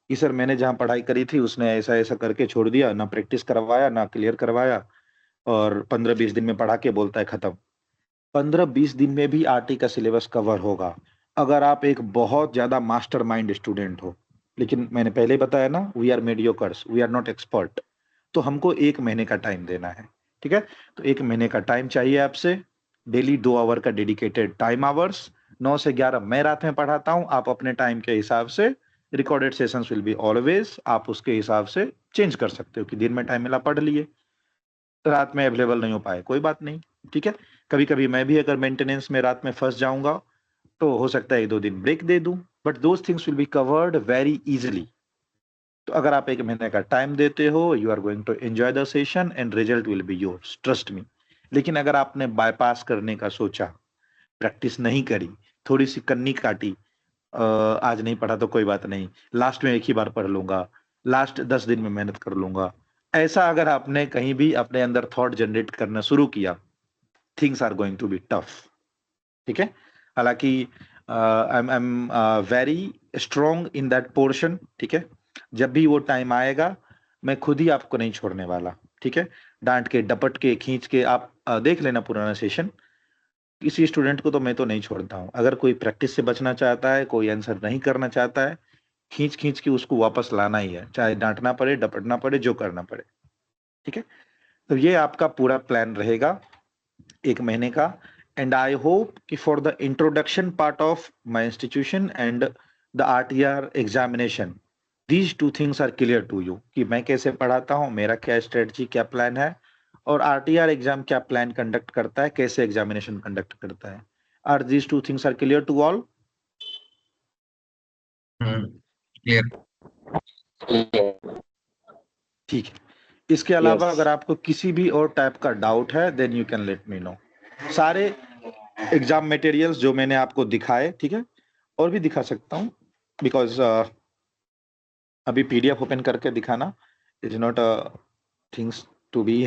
कि सर मैंने जहाँ पढ़ाई करी थी उसने ऐसा ऐसा करके छोड़ दिया, ना प्रैक्टिस करवाया ना क्लियर करवाया, और 15-20 दिन में पढ़ा के बोलता है खत्म। 15-20 दिन में भी आरटी का सिलेबस कवर होगा अगर आप एक बहुत ज्यादा मास्टर माइंड स्टूडेंट हो। लेकिन मैंने पहले बताया ना, we are mediocres, we are not expert, तो हमको 1 महीने का टाइम देना है। ठीक है, तो 1 महीने का टाइम चाहिए आपसे, डेली 2 आवर का डेडिकेटेड टाइम आवर्स, 9 से 11 मैं रात में पढ़ाता हूँ, आप अपने टाइम के हिसाब से, recorded sessions will be always, आप उसके हिसाब से चेंज कर सकते हो कि दिन में टाइम मिला पढ़ लिए, रात में अवेलेबल नहीं हो पाए कोई बात नहीं। ठीक है, कभी कभी मैं भी अगर मेंटेनेंस में रात में फंस जाऊंगा तो हो सकता है 1-2 दिन ब्रेक दे दूं, but those things will be covered very easily. तो अगर आप 1 महीने का टाइम देते हो, you are going to enjoy the session and result will be yours, trust me. लेकिन अगर आपने बाईपास करने का सोचा, प्रैक्टिस नहीं करी, थोड़ी सी कन्नी काटी, आज नहीं पढ़ा तो कोई बात नहीं, लास्ट में एक ही बार पढ़ लूंगा, लास्ट 10 दिन में मेहनत कर लूंगा, ऐसा अगर आपने कहीं भी अपने अंदर थॉट जनरेट करना शुरू किया, things are going to be tough. ठीक है, हालांकि I am very strong in that portion. ठीक है, जब भी वो टाइम आएगा मैं खुद ही आपको नहीं छोड़ने वाला। ठीक है, डांट के डपट के खींच के आप देख लेना पुराना सेशन, किसी स्टूडेंट को तो मैं तो नहीं छोड़ता हूँ। अगर कोई प्रैक्टिस से बचना चाहता है, कोई आंसर नहीं करना चाहता है, खींच खींच के उसको वापस लाना ही है, चाहे डांटना पड़े, डपटना पड़े, जो करना पड़े। ठीक है, तो ये आपका पूरा प्लान रहेगा 1 महीने का। एंड आई होप कि for the introduction part of my institution and the RTR examination, these 2 things are clear to you कि मैं कैसे पढ़ाता हूँ, मेरा क्या स्ट्रेटजी, क्या प्लान है, और आरटीआर एग्जाम क्या प्लान कंडक्ट करता है, कैसे एग्जामिनेशन कंडक्ट करता है। Are these 2 things are clear to all? Clear. ठीक है, इसके अलावा Yes. अगर आपको किसी भी और टाइप का डाउट है, then you can let me know. सारे एग्जाम मटेरियल्स जो मैंने आपको दिखाए, ठीक है, और भी दिखा सकता हूँ, बिकॉज अभी पीडीएफ ओपन करके दिखाना is not things to be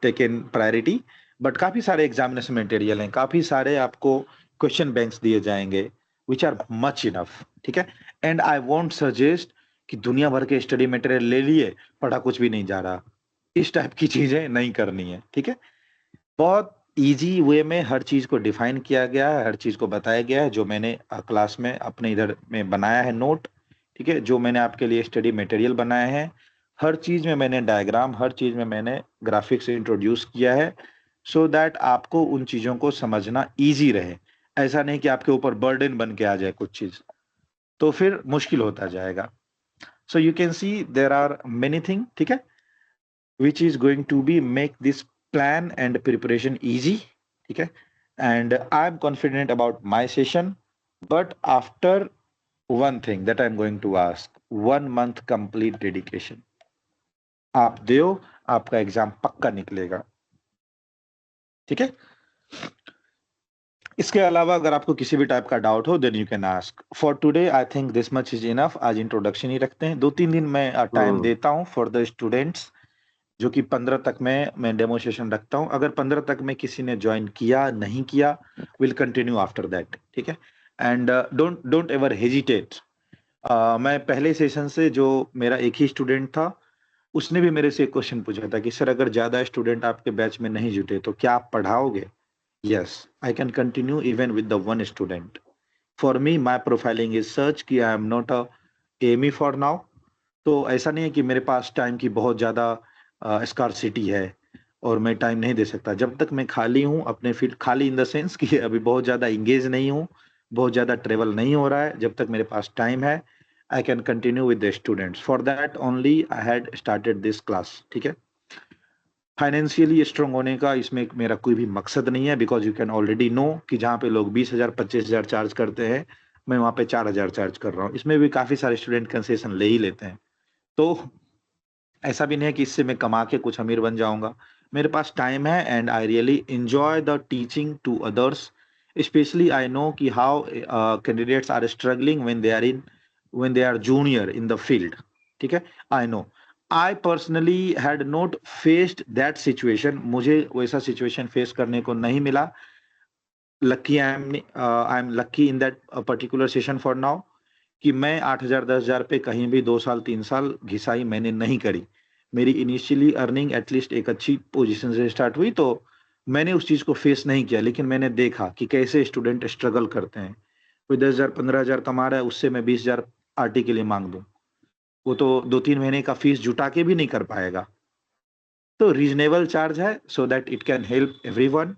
taken priority, but काफी सारे एग्जामिनेशन मटेरियल हैं, काफी सारे आपको क्वेश्चन बैंक्स दिए जाएंगे विच आर मच इनफ। ठीक है, एंड आई वोंट सजेस्ट कि दुनिया भर के स्टडी मटेरियल ले लिए, पढ़ा कुछ भी नहीं जा रहा, इस टाइप की चीजें नहीं करनी है। ठीक है, बहुत इजी वे में हर चीज को डिफाइन किया गया है, हर चीज को बताया गया है, जो मैंने क्लास में अपने इधर में बनाया है नोट। ठीक है, जो मैंने आपके लिए स्टडी मटेरियल बनाए हैं, हर चीज में मैंने डायग्राम, हर चीज में मैंने ग्राफिक्स इंट्रोड्यूस किया है, सो दैट आपको उन चीजों को समझना इजी रहे। ऐसा नहीं कि आपके ऊपर बर्डन बन के आ जाए कुछ चीज। तो फिर मुश्किल होता जाएगा. So you can see there are many thing, ठीक है, which is going to be make this plan and preparation easy, ठीक है. And I'm confident about my session, but after one thing that I'm going to ask, 1 month complete dedication आप दो, आपका exam पक्का निकलेगा, ठीक है. इसके अलावा अगर आपको किसी भी टाइप का डाउट हो then you can ask. For today I think this much is enough. आज इंट्रोडक्शन ही रखते हैं. 2-3 दिन मैं टाइम देता हूं फॉर द स्टूडेंट्स, जो कि 15 तक में मैं डेमो सेशन रखता हूं. अगर 15 तक में किसी ने ज्वाइन किया नहीं किया, विल कंटिन्यू आफ्टर दैट, ठीक है. And don't ever hesitate. मैं पहले सेशन से जो मेरा एक ही स्टूडेंट था, उसने भी मेरे से एक क्वेश्चन पूछा था कि सर अगर ज्यादा स्टूडेंट आपके बैच में नहीं जुटे तो क्या आप पढ़ाओगे. Yes, I can continue even with the one student. For me, my profiling is such कि I am not a AME for now. तो ऐसा नहीं है कि मेरे पास टाइम की बहुत ज़्यादा स्कार्सिटी है और मैं टाइम नहीं दे सकता. जब तक मैं खाली हूँ अपने फील्ड, खाली इन द सेंस कि अभी बहुत ज़्यादा इंगेज नहीं हूँ, बहुत ज़्यादा ट्रेवल नहीं हो रहा है, जब तक मेरे पास टाइम है I can continue with the students. For that only I had started this class, ठीक है. फाइनेंशियली स्ट्रांग होने का इसमें मेरा कोई भी मकसद नहीं है, because you can already know कि जहाँ पे लोग 20,000 25,000 चार्ज करते हैं, मैं वहाँ पे 4,000 चार्ज कर रहा हूँ. इसमें भी काफी सारे स्टूडेंट कंसेशन ले ही लेते हैं. तो ऐसा भी नहीं है कि इससे मैं कमा के कुछ अमीर बन जाऊंगा. मेरे पास टाइम है and I really enjoy the teaching to others. Specially I know कि how candidates are struggling when they are junior in the field, ठीक है. I know I personally had not faced that situation. मुझे वैसा situation face करने को नहीं मिला. Lucky I am lucky in that particular session for now कि मैं 8,000 10,000 पे कहीं भी 2 साल 3 साल घिसाई मैंने नहीं करी. मेरी इनिशियली अर्निंग एटलीस्ट एक अच्छी पोजीशन से स्टार्ट हुई, तो मैंने उस चीज को फेस नहीं किया, लेकिन मैंने देखा कि कैसे स्टूडेंट स्ट्रगल करते हैं. कोई 10,000 15,000 कमा रहा है, उससे मैं 20,000 आरटी के लिए मांग दूं, वो तो 2-3 महीने का फीस जुटा के भी नहीं कर पाएगा. तो रीजनेबल चार्ज है so that it can help everyone.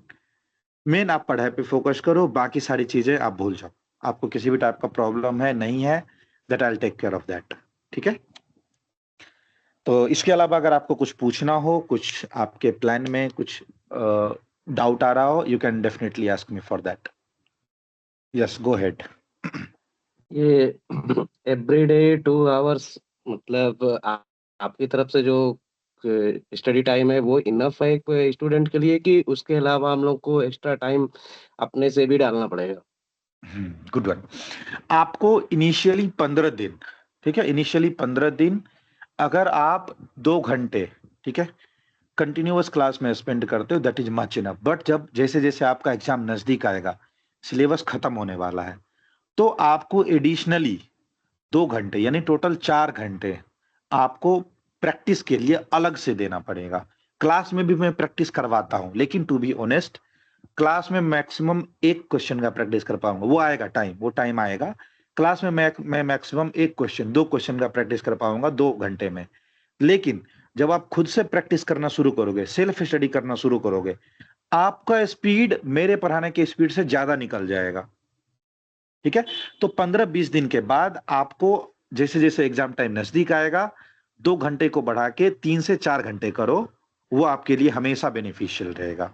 Main आप पढ़ाई पे फोकस करो, बाकी सारी चीजें आप भूल जाओ. आपको किसी भी टाइप का प्रॉब्लम है नहीं है, that I will take care of that, ठीक है. तो इसके अलावा अगर आपको कुछ पूछना हो, कुछ आपके प्लान में कुछ डाउट आ रहा हो, you can definitely ask me for that. Yes, go head. ये एवरीडे 2 आवर्स मतलब आपकी तरफ से जो स्टडी टाइम है वो इनफ है एक स्टूडेंट के लिए कि उसके अलावा हम लोग को एक्स्ट्रा टाइम अपने से भी डालना पड़ेगा? Good one. आपको इनिशियली 15 दिन, ठीक है, इनिशियली 15 दिन अगर आप 2 घंटे, ठीक है, कंटिन्यूअस क्लास में स्पेंड करते हो, that is much enough. But जब जैसे जैसे आपका एग्जाम नजदीक आएगा, सिलेबस खत्म होने वाला है, तो आपको एडिशनली 2 घंटे यानी टोटल 4 घंटे आपको प्रैक्टिस के लिए अलग से देना पड़ेगा. क्लास में भी मैं प्रैक्टिस करवाता हूं, लेकिन टू बी ऑनेस्ट क्लास में मैक्सिमम एक क्वेश्चन का प्रैक्टिस कर पाऊंगा. वो आएगा टाइम, वो टाइम आएगा. क्लास में मैं मैक्सिमम एक क्वेश्चन 2 क्वेश्चन का प्रैक्टिस कर पाऊंगा 2 घंटे में. लेकिन जब आप खुद से प्रैक्टिस करना शुरू करोगे, सेल्फ स्टडी करना शुरू करोगे, आपका स्पीड मेरे पढ़ाने के स्पीड से ज्यादा निकल जाएगा, ठीक है. तो 15-20 दिन के बाद आपको जैसे जैसे एग्जाम टाइम नजदीक आएगा, 2 घंटे को बढ़ा के 3 से 4 घंटे करो. वो आपके लिए हमेशा बेनिफिशियल रहेगा,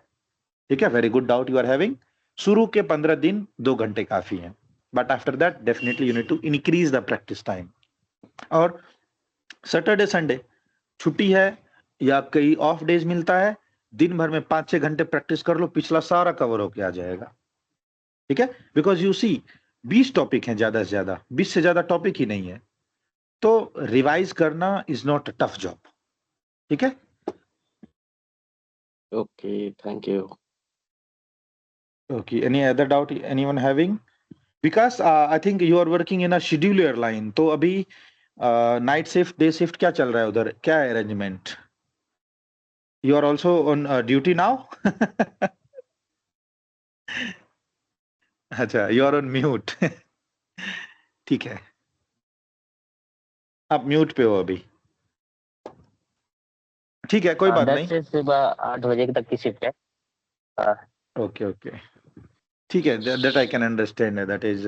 ठीक है. Very good doubt you are having. शुरू के 15 दिन 2 घंटे काफी हैं, but after that definitely you need to increase the practice time. और सैटरडे संडे छुट्टी है या कई ऑफ डेज मिलता है, दिन भर में 5-6 घंटे प्रैक्टिस कर लो, पिछला सारा कवर होके आ जाएगा, ठीक है. बिकॉज यू सी 20 टॉपिक हैं ज्यादा से ज्यादा, 20 से ज्यादा टॉपिक ही नहीं है. तो रिवाइज करना is not a tough job, ठीक है. Okay, thank you. Okay, any other doubt anyone having? Because I think you are working in a schedule airline, तो अभी नाइट शिफ्ट डे शिफ्ट क्या चल रहा है उधर, क्या है arrangement? You are also on duty now? अच्छा, यू आर ऑन म्यूट. ठीक है, आप म्यूट पे हो अभी. ठीक है, कोई बात 10 नहीं. से सुबह 8 बजे तक की शिफ्ट है. ओके ओके, ठीक है, that I can understand. That is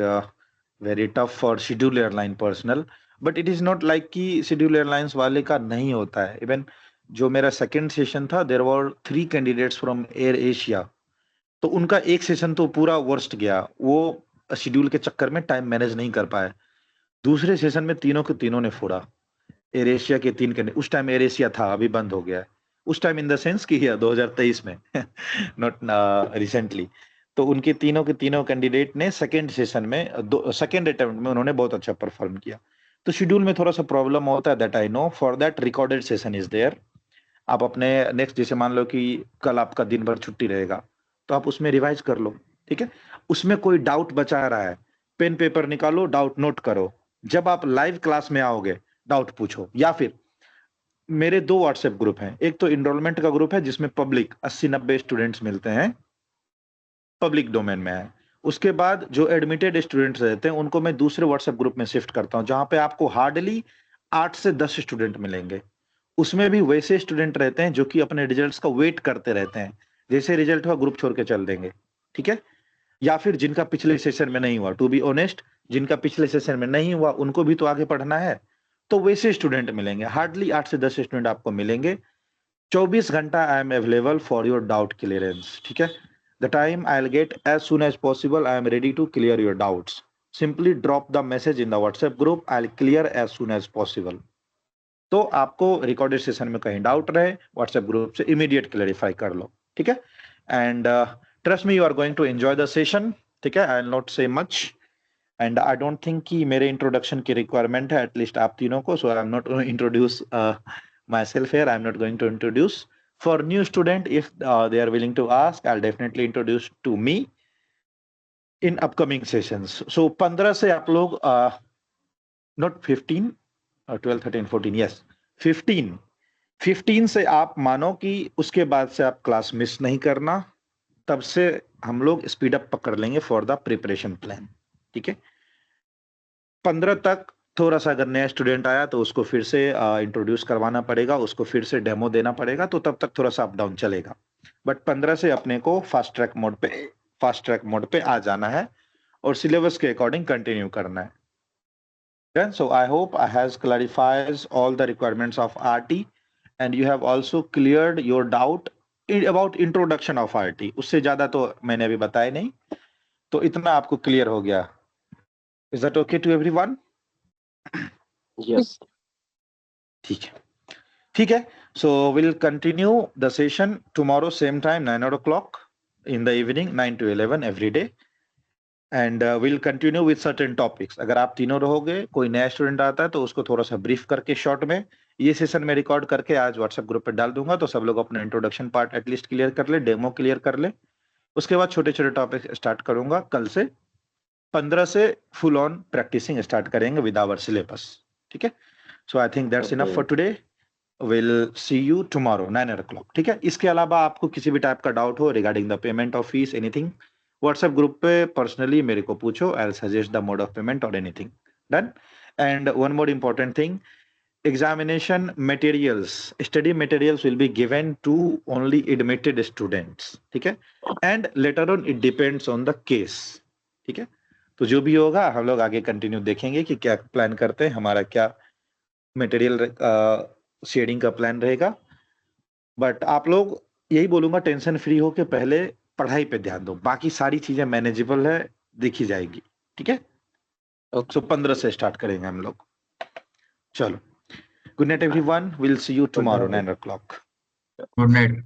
very tough for schedule airline personal, but it is not like कि शेड्यूल एयरलाइंस वाले का नहीं होता है। इवन जो मेरा सेकंड सेशन था, there were 3 candidates from Air Asia, तो उनका एक सेशन तो पूरा वर्स्ट गया, वो शेड्यूल के चक्कर में टाइम मैनेज नहीं कर पाए। दूसरे सेशन में तीनों के तीनों ने फोड़ा। एयर एशिया के 3 कैंडिडेट, उस टाइम एयर एशिया था, अभी बंद हो गया है। उस टाइम इन द सेंस कि 2023 में नॉट रिसेंटली। तो उनके तीनों के तीनों कैंडिडेट ने सेकंड सेशन में सेकंड अटेम्प्ट में उन्होंने बहुत अच्छा परफॉर्म किया। तो शेड्यूल में थोड़ा सा प्रॉब्लम होता है, that I know, for that recorded session is there. आप अपने नेक्स्ट, जैसे मान लो कि कल आपका दिन भर छुट्टी रहेगा, तो आप उसमें रिवाइज कर लो, ठीक है। उसमें कोई डाउट बचा रहा है, पेन पेपर निकालो, डाउट नोट करो। जब आप लाइव क्लास में आओगे डाउट पूछो। या फिर मेरे 2 व्हाट्सएप ग्रुप हैं, एक तो इनरोलमेंट का ग्रुप है जिसमें पब्लिक 80-90 स्टूडेंट्स मिलते हैं, पब्लिक डोमेन में है। उसके बाद जो एडमिटेड स्टूडेंट्स रहते हैं उनको मैं दूसरे व्हाट्सएप ग्रुप में शिफ्ट करता हूं, जहां पे आपको हार्डली 8 से 10 स्टूडेंट मिलेंगे। उसमें भी वैसे स्टूडेंट रहते हैं जो कि अपने रिजल्ट्स का वेट करते रहते हैं, जैसे रिजल्ट हुआ ग्रुप छोड़ के चल देंगे, ठीक है। या फिर जिनका पिछले सेशन में नहीं हुआ, टू बी ऑनेस्ट, जिनका पिछले सेशन में नहीं हुआ उनको भी तो आगे पढ़ना है, तो वैसे स्टूडेंट मिलेंगे। हार्डली 8 से 10 स्टूडेंट आपको मिलेंगे। 24 घंटा I am available for your doubt clearance, ठीक है। The time I will get as soon as possible, I am ready to clear your doubts. Simply drop the message in the WhatsApp group, I will clear as soon as possible. तो आपको recorded session में कहीं doubt रहे, WhatsApp group से immediate clarify कर लो, ठीक है। And trust me, you are going to enjoy the session, ठीक है। आई विल नॉट से much, and I don't think कि मेरे इंट्रोडक्शन की रिक्वायरमेंट है, एटलीस्ट आप तीनों को। So I am not introduce myself here. I'm not going to introduce. For new student, if they are willing to ask, I'll definitely introduce to me in upcoming sessions. So 15 से आप लोग not 15 12 13 14, yes 15 से आप मानो कि उसके बाद से आप क्लास मिस नहीं करना, तब से हम लोग स्पीड अप पकड़ लेंगे फॉर द प्रिपरेशन प्लान, ठीक है। 15 तक थोड़ा सा अगर नया स्टूडेंट आया तो उसको फिर से इंट्रोड्यूस करवाना पड़ेगा, उसको फिर से डेमो देना पड़ेगा, तो तब तक थोड़ा सा अप डाउन चलेगा। बट 15 से अपने को फास्ट ट्रैक मोड पे आ जाना है और सिलेबस के अकॉर्डिंग कंटिन्यू करना है। So I hope I has clarifies all the requirements of RT and you have also cleared your doubt about introduction of RT. उससे ज्यादा तो मैंने अभी बताया नहीं, तो इतना आपको क्लियर हो गया। Is that okay to everyone? Yes ठीक है। So will continue the session tomorrow same time 9 o'clock in the evening, 9 to 11 every day, and we'll continue with certain topics. अगर आप तीनों रहोगे, कोई नया स्टूडेंट आता है तो उसको थोड़ा सा ब्रीफ करके शॉर्ट में ये सेशन में रिकॉर्ड करके आज व्हाट्सएप ग्रुप पे डाल दूंगा, तो सब लोग अपना इंट्रोडक्शन पार्ट एटलीस्ट क्लियर कर ले, डेमो क्लियर कर ले। उसके बाद छोटे छोटे टॉपिक स्टार्ट करूंगा कल से। 15 से फुल ऑन प्रैक्टिसिंग स्टार्ट करेंगे विद आवर सिलेबस, ठीक है। So I think that's enough for today. Will see you tomorrow 9 o'clock, ठीक है। इसके अलावा आपको किसी भी टाइप का डाउट हो regarding the payment of fees, anything, whatsapp group पे पर्सनली मेरे को पूछो, I will suggest the mode of payment और anything. Done. And one more important thing, examination materials, study materials will be given to only admitted students, ठीक है। and later on it depends on the case, ठीक है। तो जो भी होगा हम लोग आगे कंटिन्यू देखेंगे कि क्या प्लान करते हैं, हमारा क्या मटेरियल शेडिंग का प्लान रहेगा। बट आप लोग यही बोलूंगा, टेंशन फ्री हो के पहले पढ़ाई पे ध्यान दो, बाकी सारी चीजें मैनेजेबल है, देखी जाएगी, ठीक है। सो 15 से स्टार्ट करेंगे हम लोग। चलो, good night everyone, we'll see you tomorrow 9 o'clock. Good night.